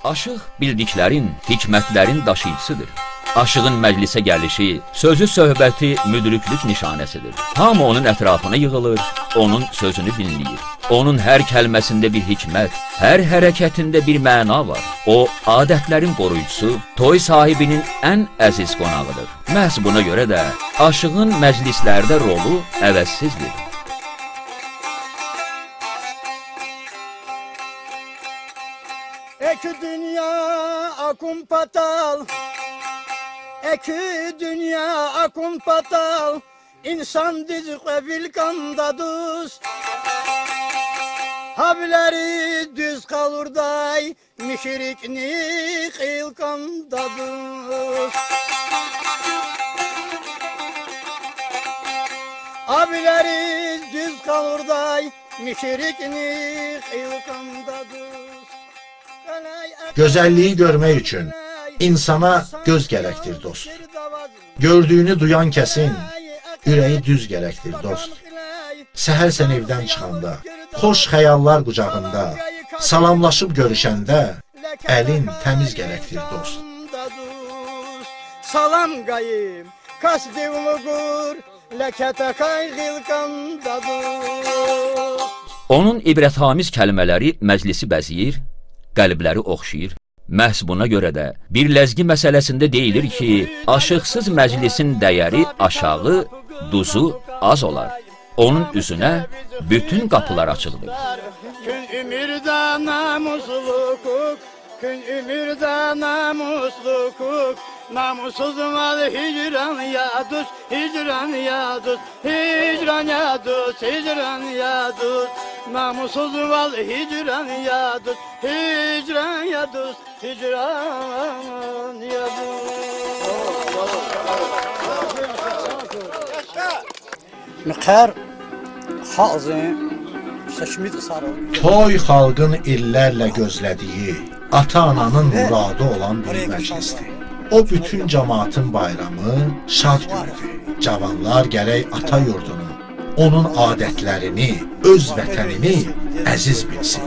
Aşıq bildiklərin, hikmətlərin daşıyıcısıdır. Aşığın məclisə gəlişi, sözü söhbəti müdriklük nişanəsidir. Hamı onun ətrafına yığılır, onun sözünü dinləyir. Onun hər kəlməsində bir hikmət, hər hərəkətində bir məna var. O, adətlərin qoruyucusu, toy sahibinin ən əziz qonağıdır. Məhz buna görə də aşığın məclislərdə rolu əvəzsizdir. Eki dünya akun patal, eki dünya akun patal, insan dizi kevil kandadus. Habileri düz kalurday, mişirikni kıyıl kandadus. Habileri düz kalurday, mişirikni kıyıl kandadus. Gözəlliyi görmək üçün insana göz gərəkdir dost. Gördüyünü duyan kəsin ürəyi düz gərəkdir dost. Səhər sən evdən çıxanda, xoş xəyallar qucağında, salamlaşıb görüşəndə əlin təmiz gərəkdir dost. Salam qayım, kasdevlugur, ləkətəkay qilqandadur. Onun ibrətamiz kəlmələri məclisi bəziyir, qəlbləri oxşayır. Məhz buna görə də bir ləzgi məsələsində deyilir ki, aşıqsız məclisin dəyəri aşağı, duzu az olar. Onun üzünə bütün qapılar açılır. Gün ümirdə namuslu hukuk, gün ümirdə namuslu hukuk, namussuz mal hicran yadus, hicran yadus, hicran yadus, hicran yadus. Namussuz mal hicran yadus, hicran yadus, hicran yadus. Mıqar xalqın seçmid sarı. Toy xalqın illərlə gözlədiyi, ata-ananın muradı olan bir məclisdir. O bütün cəmaatın bayramı, şad günüdür. Cavanlar gərək ata yurdunu, onun adətlərini, öz vətənini əziz bilsin.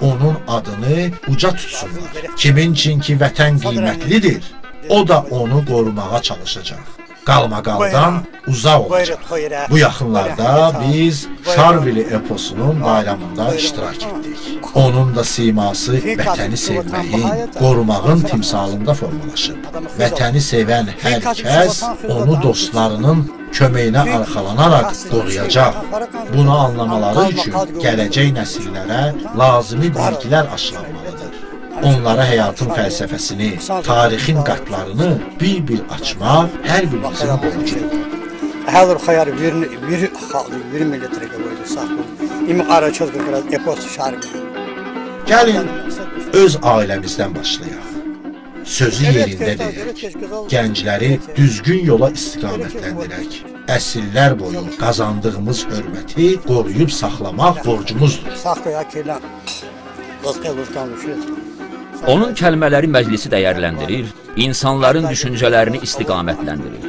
Onun adını uca tutsunlar. Kimin üçün ki vətən qiymətlidir, o da onu qorumağa çalışacaq. Qalmaqaldan uzaq olacaq. Bu yaxınlarda biz Şarvili eposunun bayramında iştirak etdik. Onun da siması vətəni sevməyin, qorumağın timsalında formalaşıb. Vətəni sevən hər kəs onu dostlarının köməyinə arxalanaraq qoruyacaq. Bunu anlamaları üçün gələcək nəsillərə lazımi bilgilər aşılanmalıdır. Onlara həyatın fəlsəfəsini, tarixin qatlarını bir-bir açmaq hər birimizin borcudur. Hər xəyar bir millətə qoydu saxlı. İmi qara çözgü biraz epos şarbi. Gəlin öz ailəmizdən başlayaq. Sözü yerində deyək. Gəncləri düzgün yola istiqamətləndirək. Əsillər boyu qazandığımız hörməti qoruyub saxlamaq borcumuzdur. Onun kəlmələri məclisi dəyərləndirir, insanların düşüncələrini istiqamətləndirir.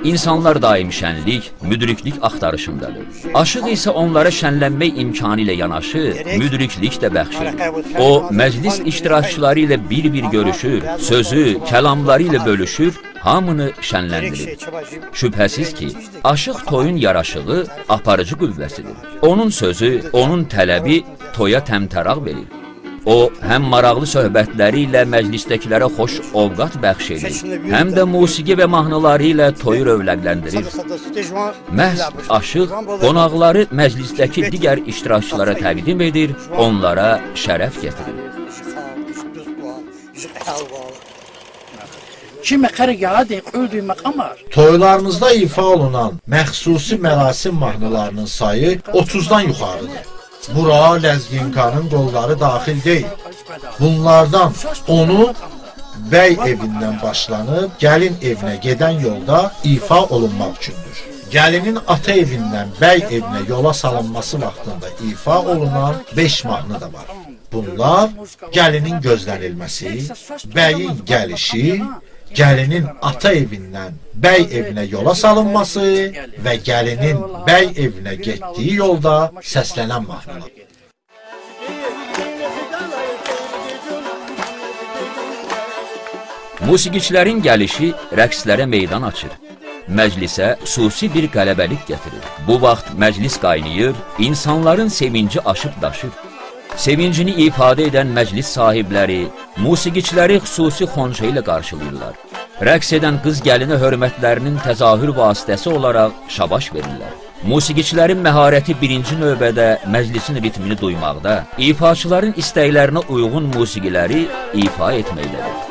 İnsanlar daim şənlik, müdriklik axtarışındadır. Aşıq isə onlara şənlənmək imkanı ilə yanaşı, müdriklik də bəxş edir. O, məclis iştirakçıları ilə bir-bir görüşür, sözü, kəlamları ilə bölüşür, hamını şənləndirir. Şübhəsiz ki, aşıq toyun yaraşığı, aparıcı qüvvəsidir. Onun sözü, onun tələbi toya təmtəraq verir. O, həm maraqlı söhbətləri ilə məclisdəkilərə xoş ovqat bəxş edir, həm də musiqi və mahnıları ilə toyu rövləqləndirir. Məhz aşıq qonaqları məclisdəki digər iştirakçılara təqdim edir, onlara şərəf gətirir. Toylarınızda ifa olunan məxsusi mərasim mahnılarının sayı 30-dan yuxarıdır. Bura ləzginkanın qolları daxil deyil. Bunlardan onu bəy evindən başlanıb, gəlin evinə gedən yolda ifa olunmaq üçündür. Gəlinin ata evindən bəy evinə yola salınması vaxtında ifa olunan 5 mahnı da var. Bunlar gəlinin gözlənilməsi, bəyin gəlişi, gəlinin ata evindən bəy evinə yola salınması və gəlinin bəy evinə getdiyi yolda səslənən mahnılar. Musiqiçilərin gəlişi rəqslərə meydan açır. Məclisə xüsusi bir qələbəlik gətirir. Bu vaxt məclis qaynayır, insanların sevinci aşıb daşır. Sevincini ifadə edən məclis sahibləri, musiqiçiləri xüsusi xonça ilə qarşılayırlar. Rəqs edən qız gəlinə hörmətlərinin təzahür vasitəsi olaraq şabaş verirlər. Musiqiçilərin məharəti birinci növbədə məclisin ritmini duymaqda, ifaçıların istəklərinə uyğun musiqiləri ifa etməkdədir.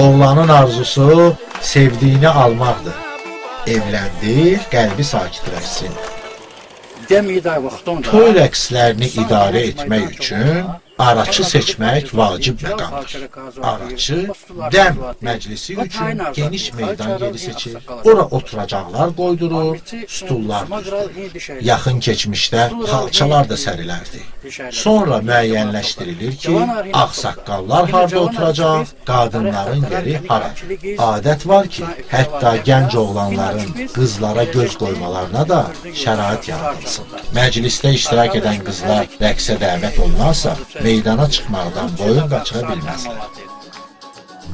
Oğlanın arzusu sevdiyini almaqdır. Evləndir, qəlbi sakitləşsin. Toy rəqslərini idarə etmək üçün araçı seçmək vacib məqamdır. Araçı dəm məclisi üçün geniş meydan yeri seçir. Ora oturacaqlar qoydurur, stullar düzdür. Yaxın keçmişdə xalçalar da sərilərdi. Sonra müəyyənləşdirilir ki, ağsaqqallar harda oturacaq, qadınların yeri haradır. Adət var ki, hətta gənc oğlanların qızlara göz qoymalarına da şərait yaradılsın. Məclisdə iştirak edən qızlar rəqsə dəvət olmazsa, meydana çıxmaqdan boyun qaçıra bilməzlər.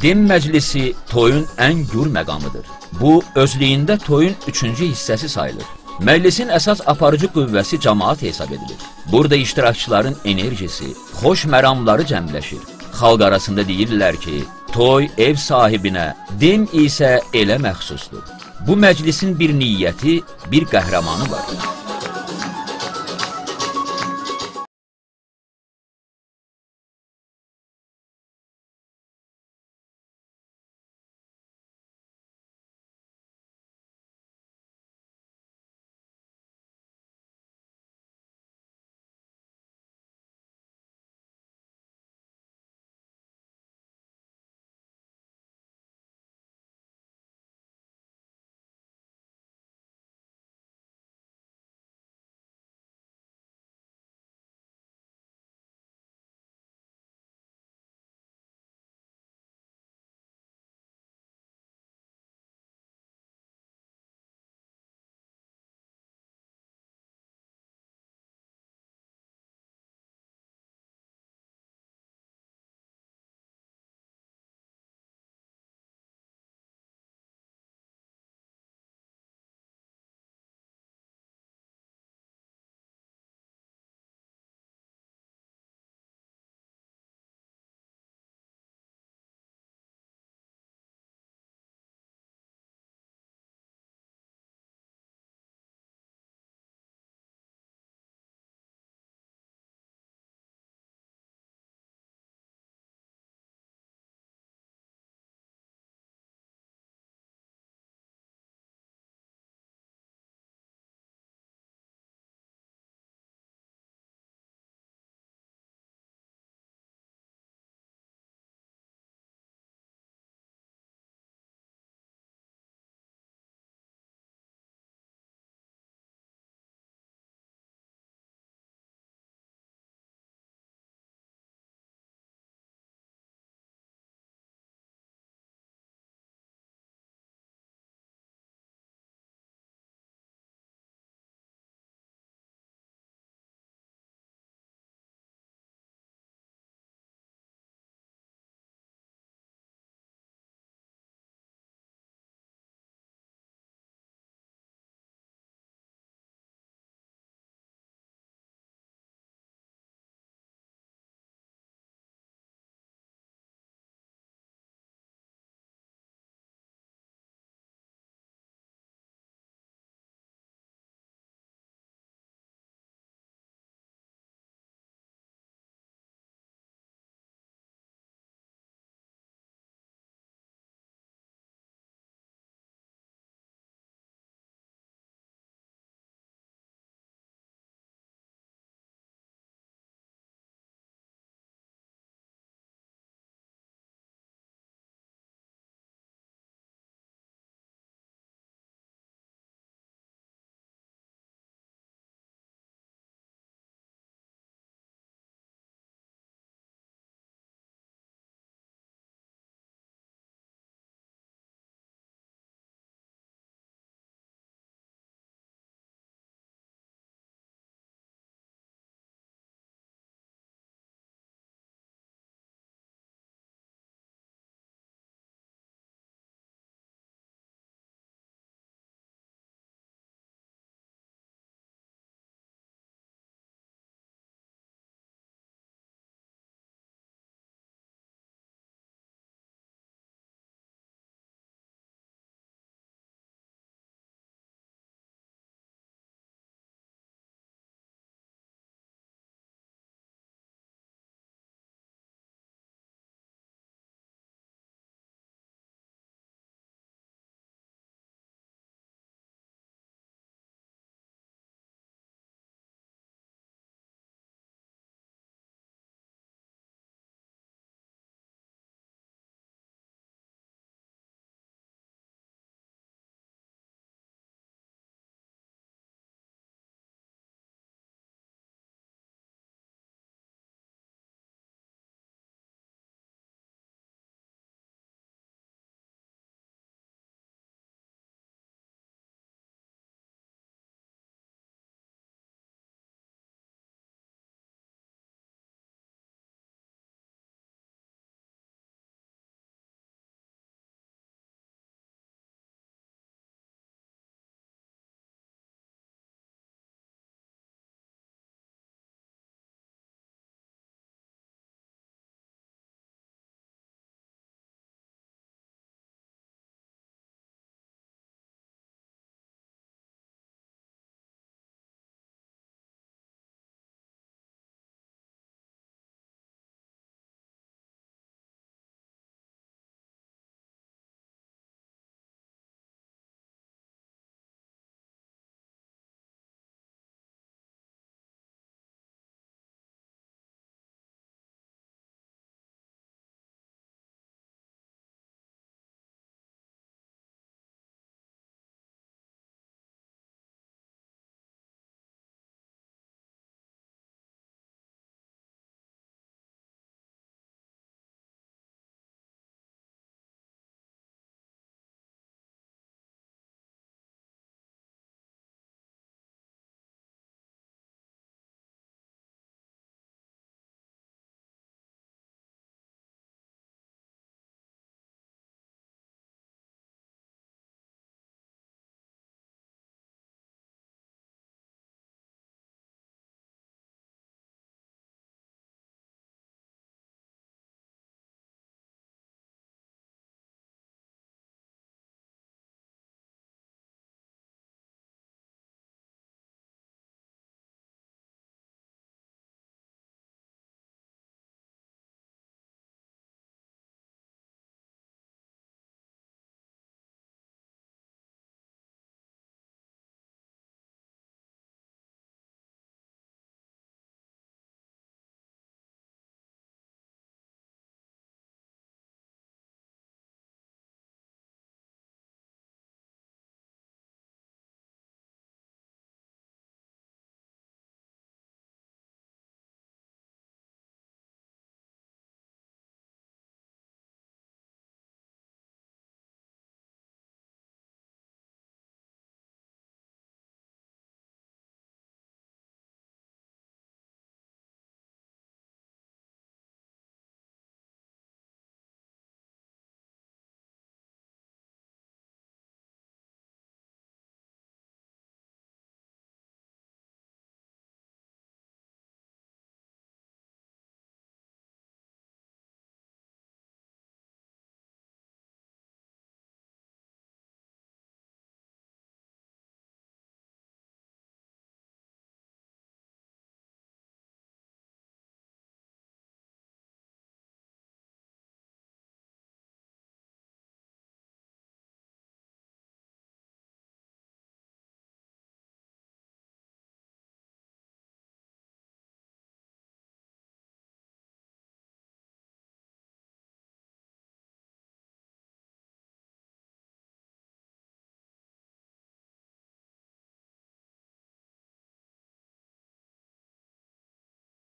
Dem məclisi toyun ən gür məqamıdır. Bu, özlüyündə toyun üçüncü hissəsi sayılır. Məclisin əsas aparıcı qüvvəsi cəmaat hesab edilir. Burada iştirakçıların enerjisi, xoş məramları cəmləşir. Xalq arasında deyirlər ki, toy ev sahibinə, dem isə elə məxsusdur. Bu məclisin bir niyyəti, bir qəhrəmanı var.